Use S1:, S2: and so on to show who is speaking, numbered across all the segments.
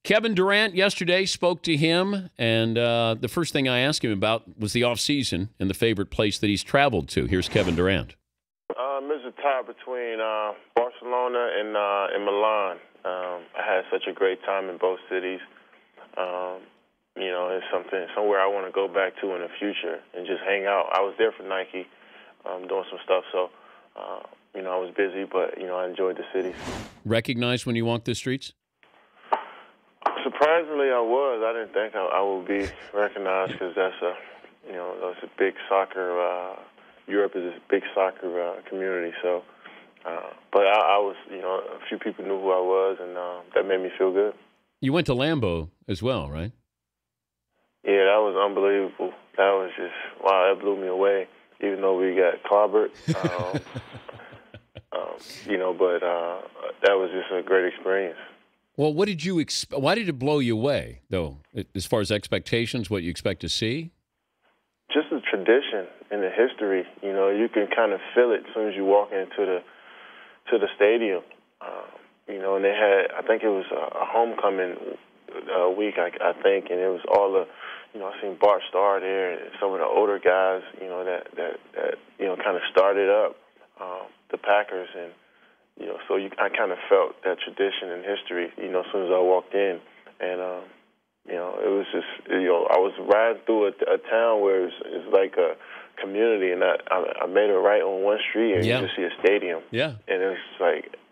S1: Kevin Durant yesterday spoke to him, and the first thing I asked him about was the offseason and the favorite place that he's traveled to. Here's Kevin Durant.
S2: It's a tie between Barcelona and Milan. I had such a great time in both cities. It's somewhere I want to go back to in the future and just hang out. I was there for Nike, doing some stuff, so I was busy, but I enjoyed the cities.
S1: Recognized when you walked the streets?
S2: Surprisingly, I was. I didn't think I would be recognized because that's a big soccer. Europe is a big soccer community. So, but I was, a few people knew who I was, and that made me feel good.
S1: You went to Lambeau as well, right?
S2: Yeah, that was unbelievable. That was just wow. That blew me away. Even though we got clobbered, but that was just a great experience.
S1: Well, what did you why did it blow you away, though, as far as expectations, what you expect to see?
S2: Just the tradition and the history. You can kind of feel it as soon as you walk into the stadium. And they had, I think it was a homecoming week, I think, and it was all the, I seen Bart Starr there and some of the older guys, that kind of started up the Packers, and so I kind of felt that tradition and history, as soon as I walked in, and it was just, I was riding through a town where it's like a community, and I made it right on one street, and you just see a stadium, and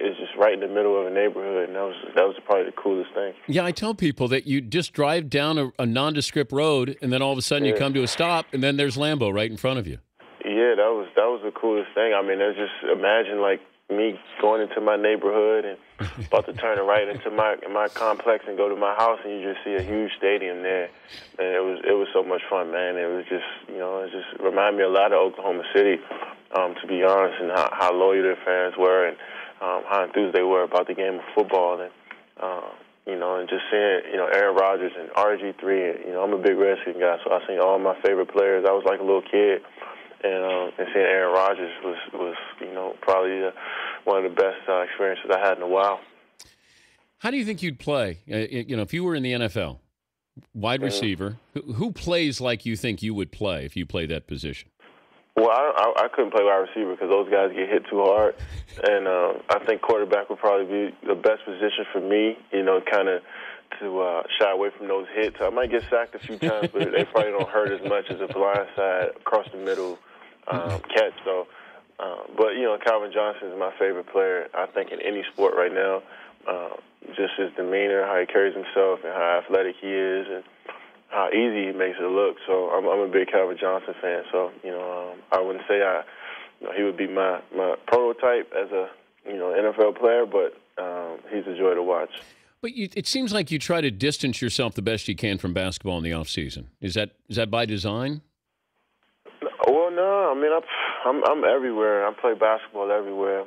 S2: it's just right in the middle of a neighborhood, and that was probably the coolest thing. Yeah,
S1: I tell people that you just drive down a nondescript road, and then all of a sudden you come to a stop, and then there's Lambeau right in front of you.
S2: Yeah, that was the coolest thing. I mean, just imagine like me going into my neighborhood and about to turn right into my complex and go to my house, and you just see a huge stadium there. And it was so much fun, man. It was just, it just reminded me a lot of Oklahoma City, to be honest, and how loyal their fans were, and how enthused they were about the game of football, and and just seeing Aaron Rodgers and RG3. And, I'm a big Redskins guy, so I seen all my favorite players. I was like a little kid. And seeing Aaron Rodgers was probably one of the best experiences I had in a while.
S1: How do you think you'd play? If you were in the NFL, wide receiver, who plays like you think you would play if you play that position?
S2: Well, I couldn't play wide receiver because those guys get hit too hard, and I think quarterback would probably be the best position for me. Kind of to shy away from those hits. I might get sacked a few times, but they probably don't hurt as much as a blindside across the middle catch. So, but Calvin Johnson is my favorite player. I think in any sport right now, just his demeanor, how he carries himself, and how athletic he is, and how easy he makes it look. So I'm a big Calvin Johnson fan. So I wouldn't say he would be my prototype as a NFL player, but he's a joy to watch.
S1: But it seems like you try to distance yourself the best you can from basketball in the off season. Is that by design?
S2: Well, no. I mean, I'm everywhere. I play basketball everywhere.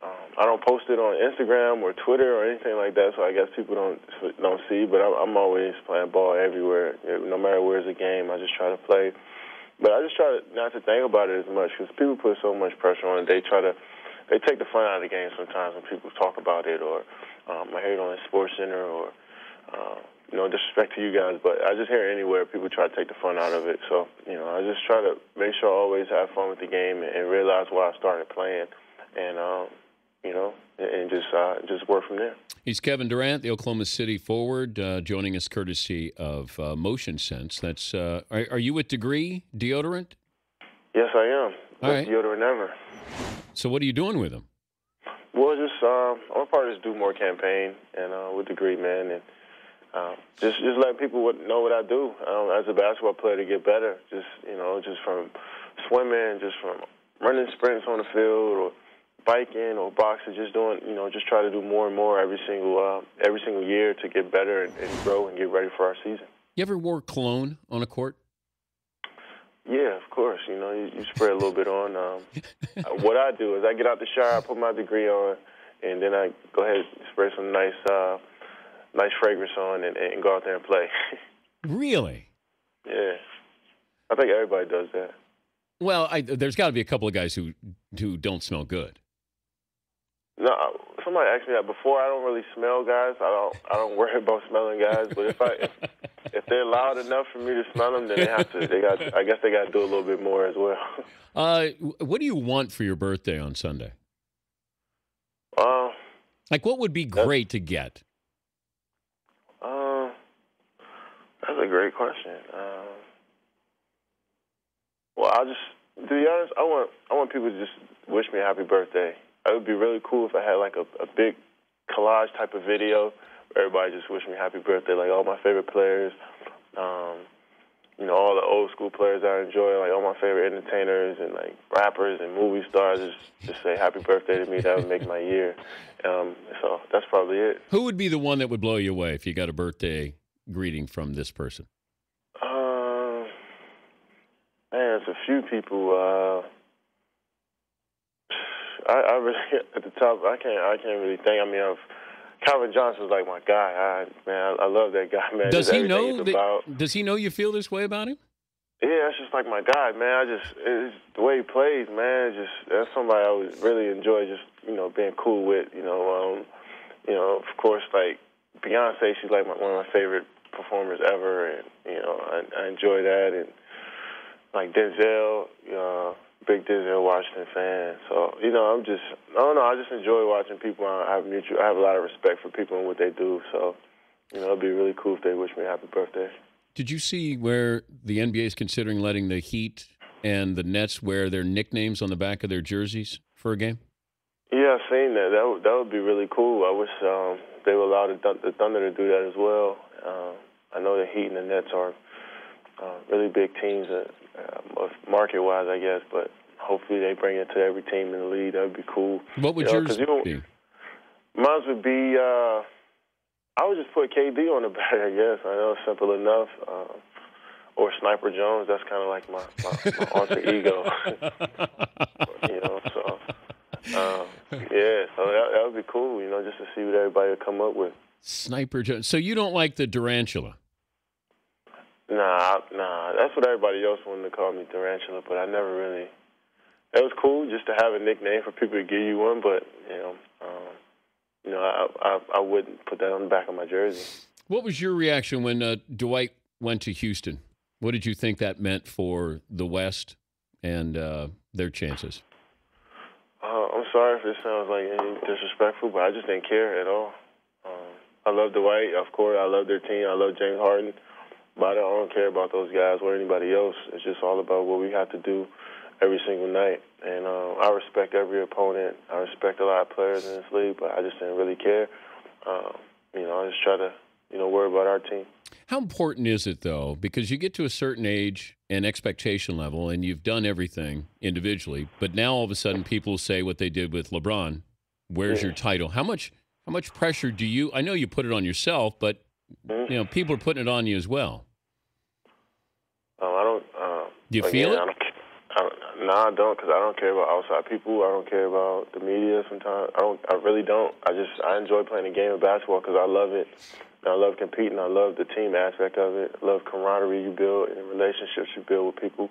S2: I don't post it on Instagram or Twitter or anything like that, so I guess people don't see. But I'm always playing ball everywhere. No matter where's the game, I just try to play. But I just try not to think about it as much because people put so much pressure on it. They take the fun out of the game sometimes when people talk about it, or I hear it on the Sports Center, or disrespect to you guys, but I just hear it anywhere. People try to take the fun out of it. So I just try to make sure I always have fun with the game and realize why I started playing, and and just work from there.
S1: He's Kevin Durant, the Oklahoma City forward, joining us courtesy of Motion Sense. That's are you with Degree Deodorant?
S2: Yes, I am.
S1: All right.
S2: Deodorant ever.
S1: So what are you doing with them?
S2: Well, just I'm probably just do more campaign and with Degree, man, and just let people know what I do as a basketball player to get better. Just from swimming, just from running sprints on the field, or biking or boxing. Just doing, just try to do more and more every single year to get better and grow and get ready for our season.
S1: You ever wore cologne on a court?
S2: Yeah, of course. You spray a little bit on. What I do is I get out the shower, I put my Degree on, and then I go ahead and spray some nice fragrance on and go out there and play.
S1: Really?
S2: Yeah. I think everybody does that.
S1: Well, there's got to be a couple of guys who don't smell good.
S2: No, somebody asked me that before. I don't really smell guys. I don't worry about smelling guys. But if they're loud enough for me to smell them, then they have to. I guess they got to do a little bit more as well.
S1: What do you want for your birthday on Sunday? Like, what would be great to get?
S2: That's a great question. Well, to be honest, I want people to just wish me a happy birthday. It would be really cool if I had like a big collage type of video where everybody just wish me happy birthday, like all my favorite players, all the old school players I enjoy, like all my favorite entertainers and like rappers and movie stars just say happy birthday to me. That would make my year. So that's probably it.
S1: Who would be the one that would blow you away if you got a birthday greeting from this person?
S2: Man, it's a few people. I really at the top. I can't really think. I mean, Calvin Johnson's like my guy. I love that guy, man.
S1: Does he know? Does he know you feel this way about him?
S2: Yeah, it's just like my guy, man. It's the way he plays, man. That's somebody I would really enjoy. Just being cool with. Of course, like Beyonce, she's like one of my favorite performers ever, and I enjoy that. And like Denzel, big Denzel Washington fan. So I don't know. I just enjoy watching people. I have a lot of respect for people and what they do. So it'd be really cool if they wish me a happy birthday.
S1: Did you see where the NBA is considering letting the Heat and the Nets wear their nicknames on the back of their jerseys for a game?
S2: Yeah, I've seen that. That would be really cool. I wish they would allow the Thunder to do that as well. I know the Heat and the Nets are really big teams, market-wise, I guess, but hopefully they bring it to every team in the league. That would be cool.
S1: What would yours be?
S2: Mine would be, I would just put KD on the back, I guess. I know it's simple enough. Or Sniper Jones. That's kind of like my alter ego. So that would be cool, just to see what everybody would come up with.
S1: Sniper Jones. So you don't like the Durantula?
S2: Nah. That's what everybody else wanted to call me, Durantula, but I never really. It was cool just to have a nickname for people to give you one, but I wouldn't put that on the back of my jersey. What
S1: was your reaction when Dwight went to Houston? What did you think that meant for the West and their chances?
S2: I'm sorry if this sounds like any disrespectful, but I just didn't care at all. I love Dwight, of course. I love their team. I love James Harden. But I don't care about those guys or anybody else. It's just all about what we have to do every single night. And I respect every opponent. I respect a lot of players in this league, but I just didn't really care. I just try to, worry about our team.
S1: How important is it, though? Because you get to a certain age and expectation level, and you've done everything individually, but now all of a sudden people say what they did with LeBron. Where's your title? How much pressure do you – I know you put it on yourself, but, people are putting it on you as well.
S2: I don't
S1: do you feel it?
S2: I don't, because I don't care about outside people. I don't care about the media sometimes. I really don't. I enjoy playing the game of basketball because I love it. I love competing. I love the team aspect of it. I love camaraderie you build and relationships you build with people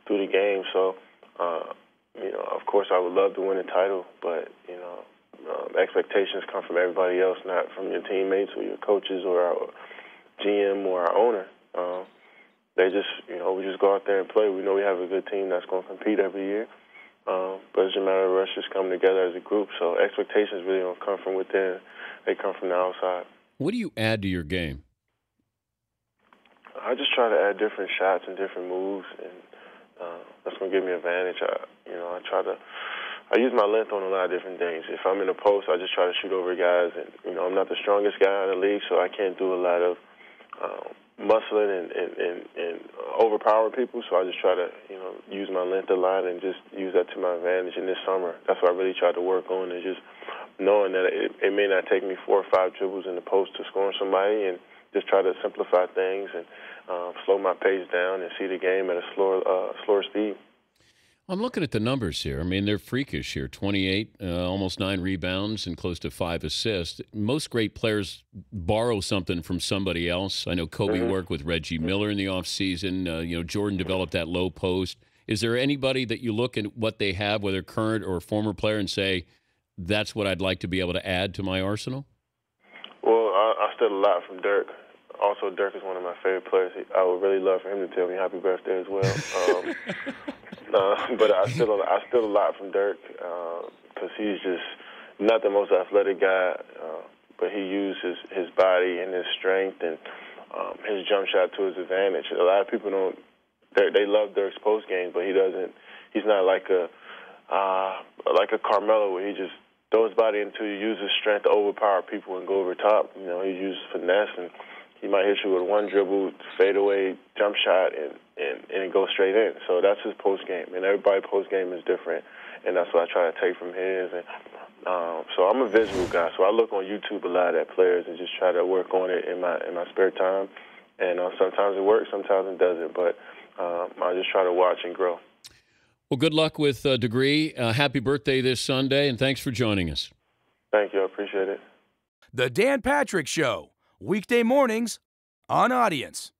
S2: through the game. So, of course, I would love to win a title, but, expectations come from everybody else, not from your teammates or your coaches or our GM or our owner. They just, we just go out there and play. We know we have a good team that's going to compete every year. But it's a matter of us just coming together as a group. So expectations really don't come from within. They come from the outside. What do you add to your game? I just try to add different shots and different moves, and that's going to give me an advantage. I use my length on a lot of different things. If I'm in the post, I just try to shoot over guys. And, I'm not the strongest guy in the league, so I can't do a lot of muscling and overpower people. So I just try to, use my length a lot and just use that to my advantage. And this summer, that's what I really tried to work on, is just knowing that it may not take me 4 or 5 dribbles in the post to score on somebody, and just try to simplify things and slow my pace down and see the game at a slower speed. I'm looking at the numbers here. I mean, they're freakish here. 28, almost 9 rebounds and close to 5 assists. Most great players borrow something from somebody else. I know Kobe worked with Reggie Miller in the offseason. Jordan developed that low post. Is there anybody that you look at what they have, whether current or former player, and say,
S1: that's what I'd like to be able to add to my arsenal?
S2: Well, I stood a lot from Dirk. Also, Dirk is one of my favorite players. I would really love for him to tell me happy birthday as well. But I stood a lot from Dirk because he's just not the most athletic guy, but he used his body and his strength and his jump shot to his advantage. A lot of people don't. They love Dirk's post game, but he doesn't. He's not like a Carmelo where he just throws his body into you, uses strength to overpower people and go over top. You know, he uses finesse, and he might hit you with one dribble, fade away, jump shot, and it goes straight in. So that's his post game, and everybody's post game is different, and that's what I try to take from his. And so I'm a visual guy, so I look on YouTube a lot at players and just try to work on it in my spare time. And sometimes it works, sometimes it doesn't, but I just try to watch and grow.
S1: Well, good luck with Degree. Happy birthday this Sunday, and thanks for joining us.
S2: Thank you. I appreciate it.
S3: The Dan Patrick Show, weekday mornings on Audience.